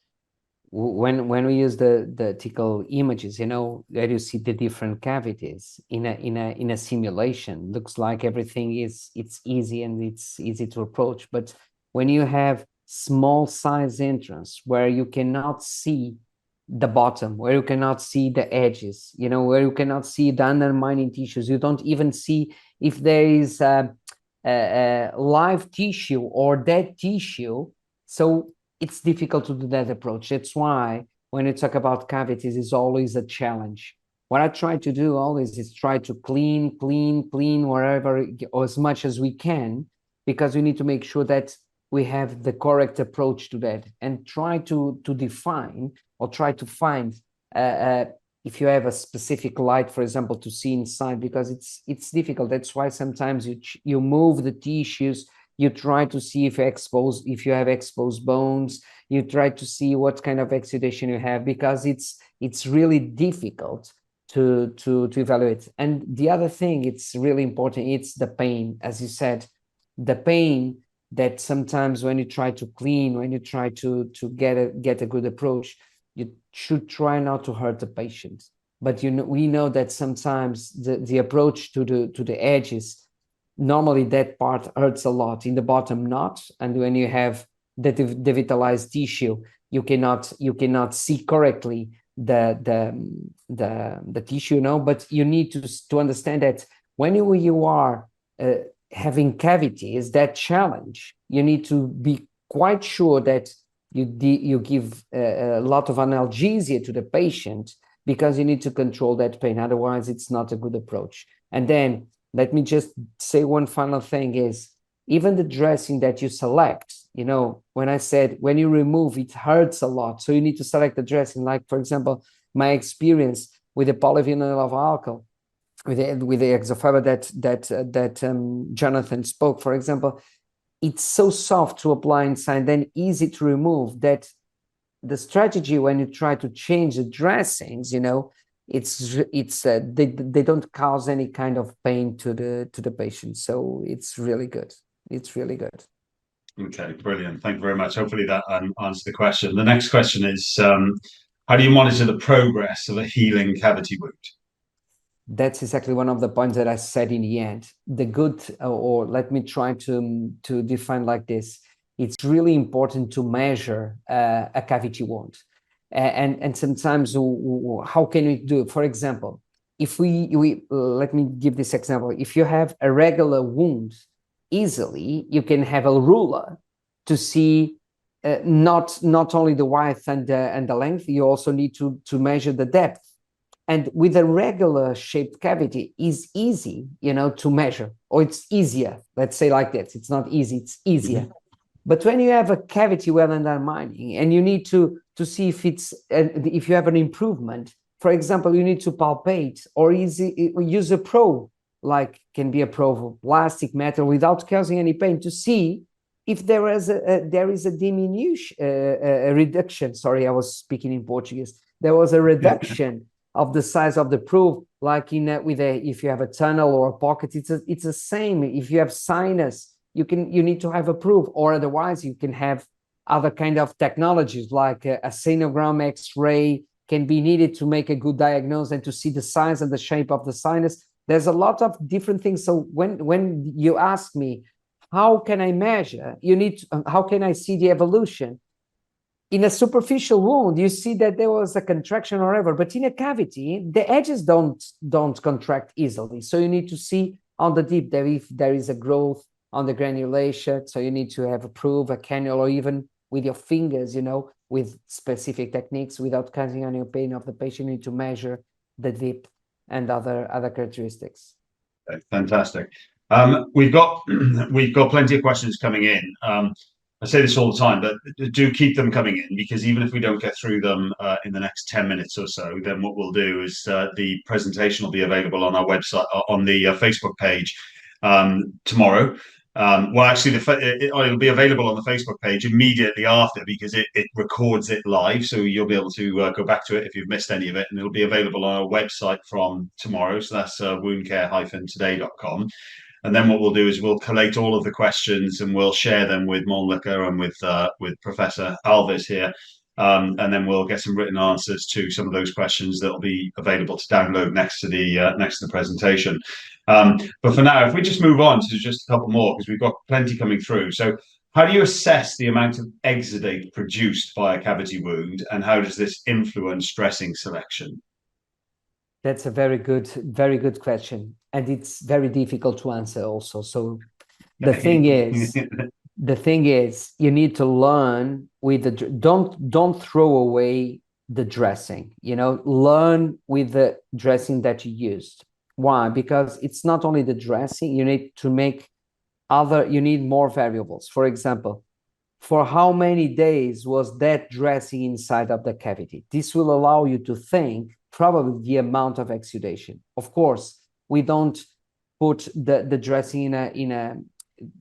when we use the tickle images, where you see the different cavities in a simulation, looks like everything it's easy and it's easy to approach. But when you have small size entrance where you cannot see the bottom, where you cannot see the edges, where you cannot see the undermining tissues, you don't even see if there is live tissue or dead tissue. So it's difficult to do that approach. That's why when you talk about cavities, it's always a challenge. What I try to do always is try to clean wherever, or as much as we can, because we need to make sure that we have the correct approach to that, and try to define or try to find if you have a specific light, for example, to see inside, because it's difficult. That's why sometimes you move the tissues You try to see if you have exposed bones. You try to see what kind of exudation you have, because it's really difficult to evaluate. And the other thing, it's really important, it's the pain. As you said, the pain that sometimes when you try to clean, when you try to get a good approach, you should try not to hurt the patient. But we know that sometimes the approach to the edges, normally that part hurts a lot, in the bottom not. And when you have the devitalized tissue, you cannot see correctly the tissue, but you need to understand that when you are having cavities, that challenge, you need to be quite sure that you give a lot of analgesia to the patient, because you need to control that pain. Otherwise, it's not a good approach. And then let me just say one final thing is, even the dressing that you select, when I said, when you remove, it hurts a lot. So you need to select the dressing. Like, for example, my experience with the polyvinyl alcohol, with the exofiber that Jonathan spoke, for example, it's so soft to apply inside, then easy to remove, that the strategy when you try to change the dressings, they don't cause any kind of pain to the patient. So it's really good. It's really good. Okay, brilliant. Thank you very much. Hopefully that answered the question. The next question is, how do you monitor the progress of a healing cavity wound? That's exactly one of the points that I said in the end. The good, or let me try to define like this. It's really important to measure a cavity wound. And sometimes, how can we do it? For example, if we let me give this example. If you have a regular wound, easily you can have a ruler to see not only the width and the length. You also need to measure the depth. And with a regular shaped cavity, is easy, to measure, or it's easier. Let's say like that. It's not easy, it's easier. Mm-hmm. But when you have a cavity well undermining, and you need to see if you have an improvement, for example, you need to palpate or use a probe, like can be a probe of plastic, metal, without causing any pain, to see if there is a diminution, a reduction. Sorry, I was speaking in Portuguese. There was a reduction of the size of the probe, like if you have a tunnel or a pocket, it's the same. If you have sinus, you need to have a probe, or otherwise you can have other kind of technologies, like a sinogram X-ray can be needed to make a good diagnosis and to see the size and the shape of the sinus. There's a lot of different things. So when you ask me, how can I measure? How can I see the evolution? In a superficial wound, you see that there was a contraction or whatever, but in a cavity, the edges don't contract easily. So you need to see on the deep if there is a growth on the granulation. So you need to have a probe, a cannula, or even with your fingers, with specific techniques, without causing any pain of the patient. You need to measure the depth and other characteristics. Okay, fantastic. We've got plenty of questions coming in. I say this all the time, but do keep them coming in, because even if we don't get through them in the next 10 minutes or so, then what we'll do is the presentation will be available on our website, on the Facebook page tomorrow. Well, actually, it'll be available on the Facebook page immediately after, because it records it live. So you'll be able to go back to it if you've missed any of it, and it'll be available on our website from tomorrow. So that's woundcare-today.com. And then what we'll do is we'll collate all of the questions and we'll share them with Mölnlycke and with Professor Alves here. And then we'll get some written answers to some of those questions that will be available to download next to the presentation. But for now, if we just move on to just a couple more, because we've got plenty coming through. So how do you assess the amount of exudate produced by a cavity wound, and how does this influence dressing selection? That's a very good question, and it's very difficult to answer also. So the thing is, you need to learn with the don't throw away the dressing. Learn with the dressing that you used. Why? Because it's not only the dressing. You need to make you need more variables. For example, for how many days was that dressing inside of the cavity? This will allow you to think probably the amount of exudation. Of course, we don't put the dressing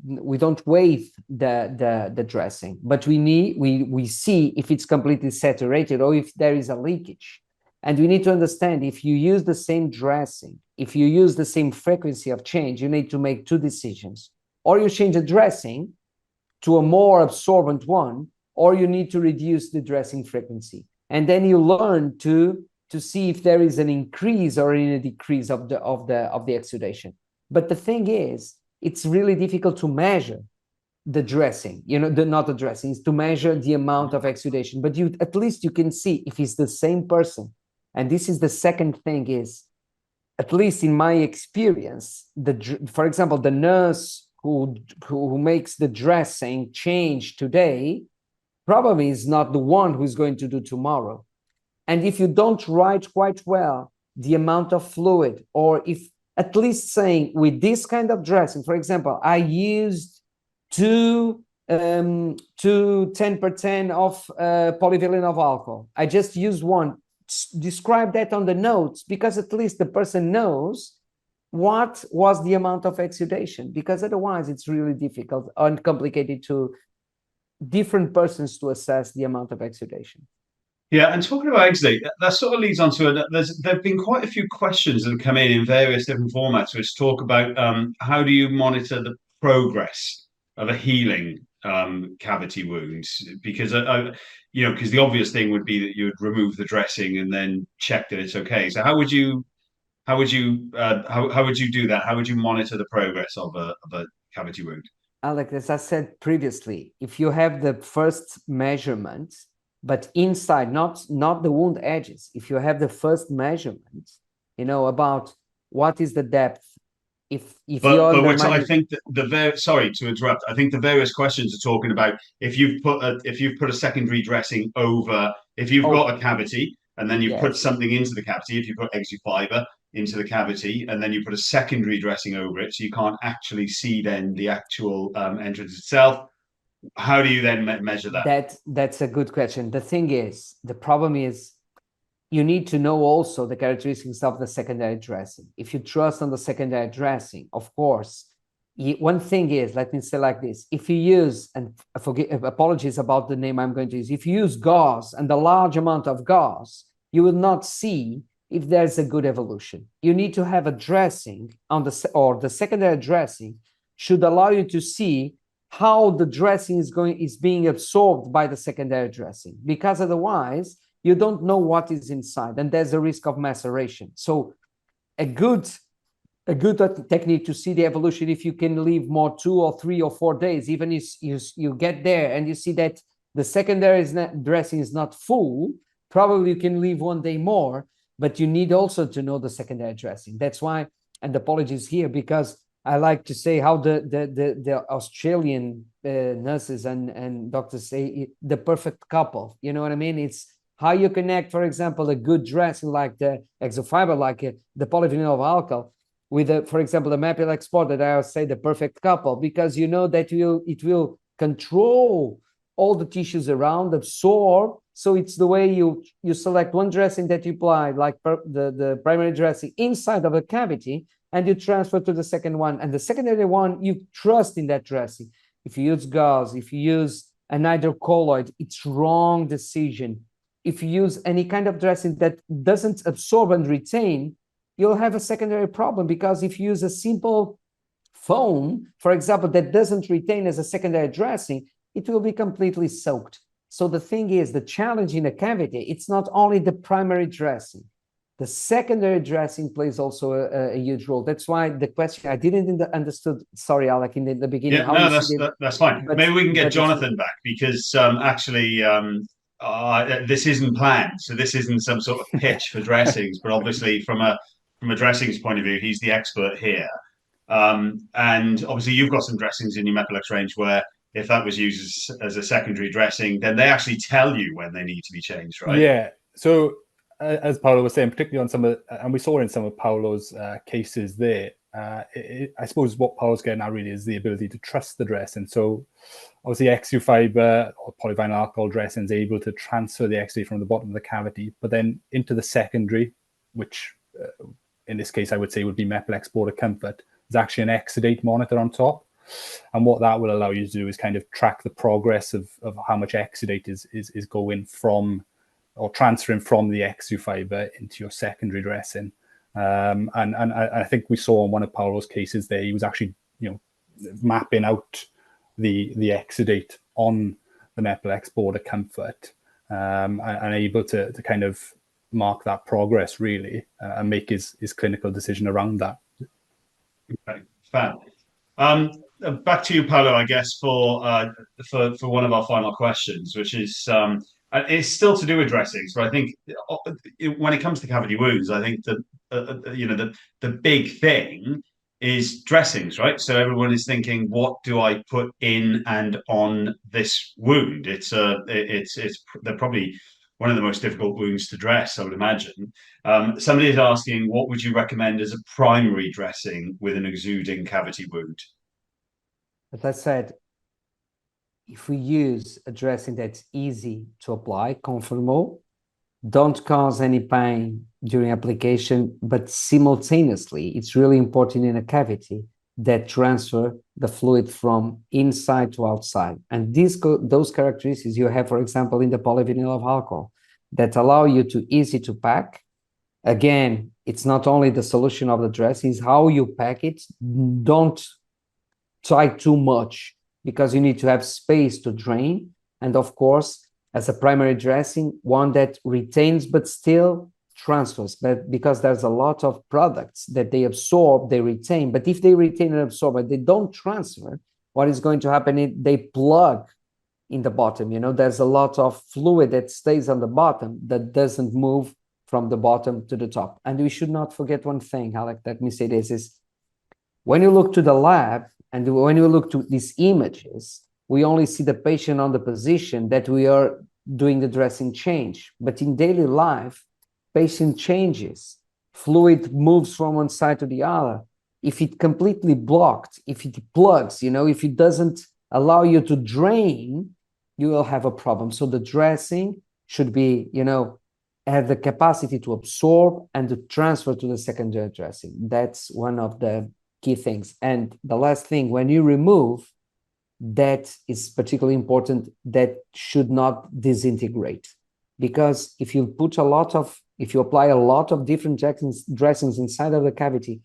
wave the dressing, but we see if it's completely saturated or if there is a leakage. And we need to understand, if you use the same dressing, if you use the same frequency of change, you need to make two decisions. Or you change the dressing to a more absorbent one, or you need to reduce the dressing frequency. And then you learn to see if there is an increase or a decrease of the exudation. But the thing is, it's really difficult to measure the dressing, not the dressing, is to measure the amount of exudation. But at least you can see if it's the same person. And this is the second thing is, at least in my experience, for example, the nurse who makes the dressing change today probably is not the one who's going to do tomorrow. And if you don't write quite well the amount of fluid, or if at least saying with this kind of dressing, for example, I used 10% of polyvinyl alcohol, I just used one, describe that on the notes, because at least the person knows what was the amount of exudation, because otherwise it's really difficult and complicated to different persons to assess the amount of exudation. Yeah, and talking about exudate, that sort of leads on to there've been quite a few questions that have come in various different formats, which talk about how do you monitor the progress of a healing cavity wounds? Because because the obvious thing would be that you would remove the dressing and then check that it's okay. So how would you do that? How would you monitor the progress of a cavity wound? Alex, as I said previously, if you have the first measurement, but inside, not the wound edges, if you have the first measurement, about what is the depth, I think that sorry to interrupt. I think the various questions are talking about if you've put a secondary dressing over, if you've got a cavity and then you put something into the cavity, if you put exufiber into the cavity and then you put a secondary dressing over it, so you can't actually see then the actual entrance itself. How do you then measure that? That's a good question. The problem is, you need to know also the characteristics of the secondary dressing. If you trust on the secondary dressing, of course, one thing is, let me say like this, if you use, and apologies about the name I'm going to use, if you use gauze and a large amount of gauze, you will not see if there's a good evolution. You need to have a dressing the secondary dressing should allow you to see how the dressing is being absorbed by the secondary dressing, because otherwise you don't know what is inside, and there's a risk of maceration. So a good technique to see the evolution, if you can leave more 2 or 3 or 4 days, even if you get there and you see that the secondary dressing is not full, probably you can leave 1 day more, but you need also to know the secondary dressing. That's why, and apologies here, because I like to say how the Australian nurses and doctors say the perfect couple. You know what I mean? It's how you connect, for example, a good dressing like the exofiber, like the polyvinyl alcohol, with, for example, the Mölnlycke sport, that I would say the perfect couple, because you know that it will control all the tissues around, absorb. So it's the way you select one dressing that you apply, like the primary dressing inside of a cavity, and you transfer to the second one. And the secondary one, you trust in that dressing. If you use gauze, if you use an hydrocolloid, it's wrong decision. If you use any kind of dressing that doesn't absorb and retain, you'll have a secondary problem, because if you use a simple foam, for example, that doesn't retain as a secondary dressing, it will be completely soaked. So the thing is, the challenge in a cavity, it's not only the primary dressing. The secondary dressing plays also a huge role. That's why the question, I didn't understood, sorry, Alec, in the beginning. Yeah, no, that's fine. But maybe we can get Jonathan back, because this isn't planned. So this isn't some sort of pitch for dressings, but obviously from a dressings point of view, he's the expert here. And obviously you've got some dressings in your Mölnlycke range where if that was used as a secondary dressing, then they actually tell you when they need to be changed, right? Yeah. So as Paulo was saying, particularly on some of, and we saw in some of Paulo's cases there, I suppose what Paulo's getting at really is the ability to trust the dress. And so obviously exufiber or polyvinyl alcohol dressing is able to transfer the exudate from the bottom of the cavity, but then into the secondary, which in this case I would say would be Mölnlycke Border Comfort, is actually an exudate monitor on top. And what that will allow you to do is kind of track the progress of how much exudate is going from or transferring from the exu fiber into your secondary dressing. And I think we saw in one of Paulo's cases there, he was actually, mapping out the exudate on the Mölnlycke border comfort, and able to kind of mark that progress really, and make his clinical decision around that. Okay, fair. Back to you, Paulo, I guess, for one of our final questions, which is it's still to do with dressings, but I think when it comes to cavity wounds, I think that the big thing is dressings, right? So everyone is thinking, what do I put in and on this wound? They're probably one of the most difficult wounds to dress, I would imagine. Somebody is asking, what would you recommend as a primary dressing with an exuding cavity wound? As I said, if we use a dressing that's easy to apply, conformal, don't cause any pain during application, but simultaneously, it's really important in a cavity that transfer the fluid from inside to outside. And those characteristics you have, for example, in the polyvinyl of alcohol that allow you to easy to pack. Again, it's not only the solution of the dressing, it's how you pack it. Don't try too much because you need to have space to drain. And of course, as a primary dressing, one that retains but still transfers, but because there's a lot of products that they absorb, they retain, but if they retain and absorb, but they don't transfer, what is going to happen is they plug in the bottom. There's a lot of fluid that stays on the bottom that doesn't move from the bottom to the top. And we should not forget one thing, Alec, let me say this, is when you look to the lab and when you look to these images, we only see the patient on the position that we are doing the dressing change. But in daily life, patient changes, fluid moves from one side to the other. If it completely blocked, if it plugs, if it doesn't allow you to drain, you will have a problem. So the dressing should be, have the capacity to absorb and to transfer to the secondary dressing. That's one of the key things. And the last thing, when you remove, that is particularly important, that should not disintegrate. Because if you apply a lot of different dressings inside of the cavity,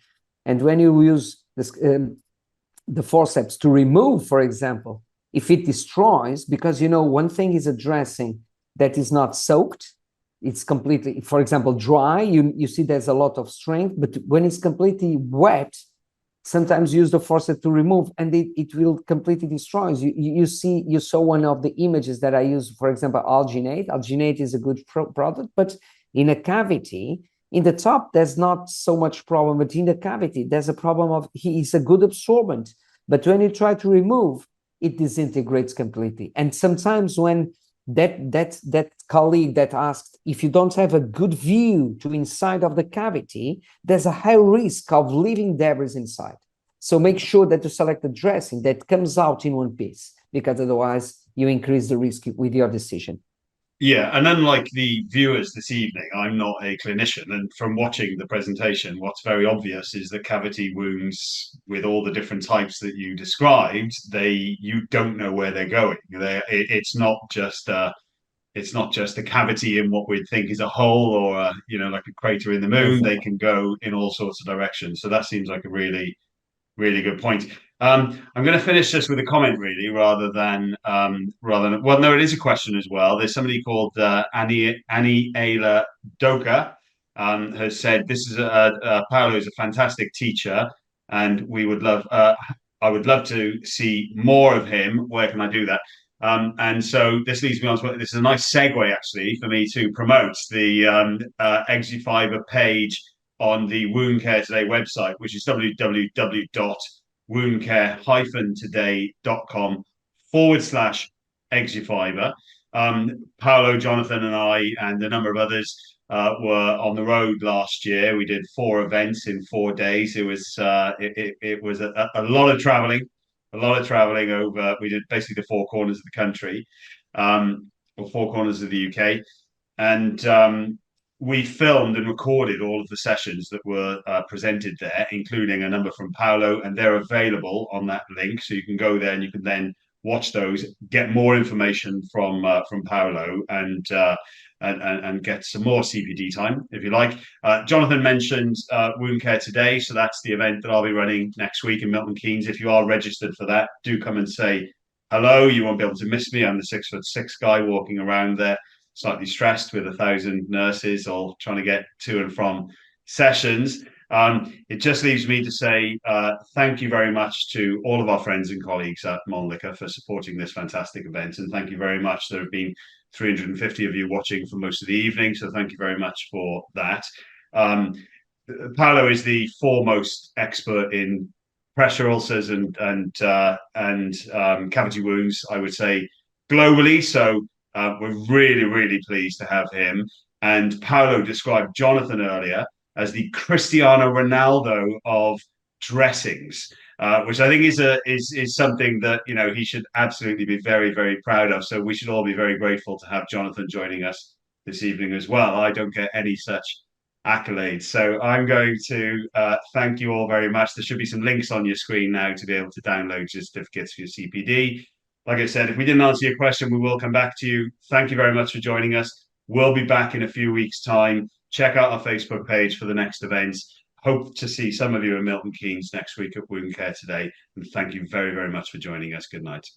and when you use this, the forceps to remove, for example, if it destroys, because one thing is a dressing that is not soaked, it's completely, for example, dry, you see there's a lot of strength, but when it's completely wet, sometimes use the forceps to remove and it will completely destroy. You saw one of the images that I use, for example, alginate. Alginate is a good product, but in a cavity, in the top, there's not so much problem, but in the cavity, there's a problem of, it's a good absorbent, but when you try to remove, it disintegrates completely. And sometimes when that colleague that asked, if you don't have a good view to inside of the cavity, there's a high risk of leaving debris inside. So make sure that you select the dressing that comes out in one piece, because otherwise you increase the risk with your decision. Yeah, and unlike the viewers this evening, I'm not a clinician, and from watching the presentation, what's very obvious is that cavity wounds, with all the different types that you described, you don't know where they're going. It's not just a cavity in what we'd think is a hole or like a crater in the moon. They can go in all sorts of directions. So that seems like a really, really good point. I'm going to finish this with a comment, really, rather than well, no, it is a question as well. There's somebody called Annie Ayla Doka has said, "This is Paulo is a fantastic teacher, and I would love to see more of him. Where can I do that?" And so this leads me on to, this is a nice segue actually for me to promote the Exufiber page on the Wound Care Today website, which is www.woundcaretoday.com/Exufiber. Paulo, Jonathan, and I, and a number of others were on the road last year. We did 4 events in 4 days. It was a lot of traveling. Over. We did basically the 4 corners of the country, or 4 corners of the UK, and we filmed and recorded all of the sessions that were presented there, including a number from Paulo, and they're available on that link. So you can go there and you can then watch those, get more information from Paulo, and get some more CPD time if you like. Jonathan mentioned Wound Care Today, so that's the event that I'll be running next week in Milton Keynes. If you are registered for that, do come and say hello. You won't be able to miss me. I'm the 6'6" guy walking around there, slightly stressed with 1,000 nurses all trying to get to and from sessions. It just leaves me to say thank you very much to all of our friends and colleagues at Mölnlycke for supporting this fantastic event. And thank you very much. There have been 350 of you watching for most of the evening. So thank you very much for that. Paulo is the foremost expert in pressure ulcers and cavity wounds, I would say, globally. So we're really, really pleased to have him. And Paulo described Jonathan earlier as the Cristiano Ronaldo of dressings, which I think is something that he should absolutely be very, very proud of. So we should all be very grateful to have Jonathan joining us this evening as well. I don't get any such accolades. So I'm going to thank you all very much. There should be some links on your screen now to be able to download your certificates for your CPD. Like I said, if we didn't answer your question, we will come back to you. Thank you very much for joining us. We'll be back in a few weeks' time. Check out our Facebook page for the next events. Hope to see some of you in Milton Keynes next week at Wound Care Today. And thank you very, very much for joining us. Good night.